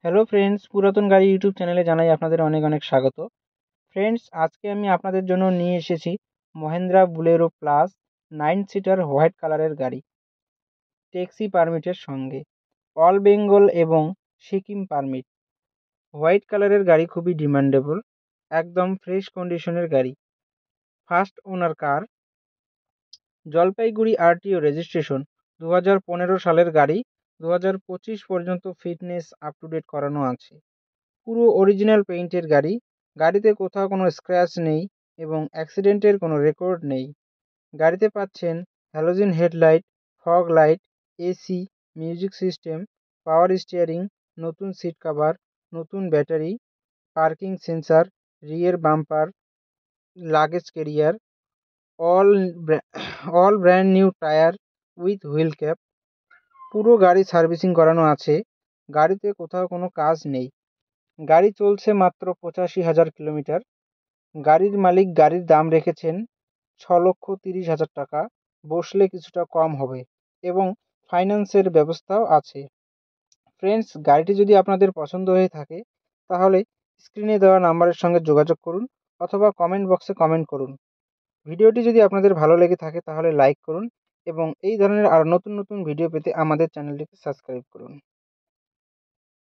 Hello friends, পুরাতন গাড়ি YouTube চ্যানেলে জানাই আপনাদের অনেক অনেক স্বাগত। ফ্রেন্ডস, আজকে আমি আপনাদের জন্য নিয়ে এসেছি Mahindra Bolero plus 9 seater white কালারের গাড়ি, ট্যাক্সি পারমিটের সঙ্গে অল বেঙ্গল এবং সিকিম পারমিট। হোয়াইট কালারের গাড়ি খুবই ডিমান্ডেবল, একদম ফ্রেশ কন্ডিশনের গাড়ি, ফার্স্ট ওনার কার, জলপাইগুড়ি আরটিও রেজিস্ট্রেশন, 2015 সালের গাড়ি। 2025 পর্যন্ত ফিটনেস আপ টু ডেট করানো আছে। পুরো অরিজিনাল পেইন্টের গাড়ি, গাড়িতে কোথাও কোনো স্ক্র্যাচ নেই এবং অ্যাক্সিডেন্টের কোনো রেকর্ড নেই। গাড়িতে পাচ্ছেন halogen headlight, fog light, AC, music system, power steering, নতুন সিট কভার, নতুন battery, parking sensor, rear bumper, luggage carrier, all all brand new tyre with wheel cap. পুরো গাড়ি সার্ভিসিং করানো আছে, গাড়িতে কোথাও কোনো কাজ নেই। গাড়ি চলছে মাত্র 85,000 কিলোমিটার। গাড়ির মালিক গাড়ির দাম রেখেছেন 6,30,000 টাকা, বসলে কিছুটা কম হবে এবং ফাইন্যান্সের ব্যবস্থাও আছে। ফ্রেন্ডস, গাড়িটি যদি আপনাদের পছন্দ হয়ে থাকে তাহলে স্ক্রিনে দেওয়া নাম্বারের সঙ্গে যোগাযোগ করুন অথবা কমেন্ট বক্সে কমেন্ট করুন। ভিডিওটি যদি আপনাদের ভালো লেগে থাকে তাহলে লাইক করুন এবং এই ধরনের আরও নতুন নতুন ভিডিও পেতে আমাদের চ্যানেলটিকে সাবস্ক্রাইব করুন।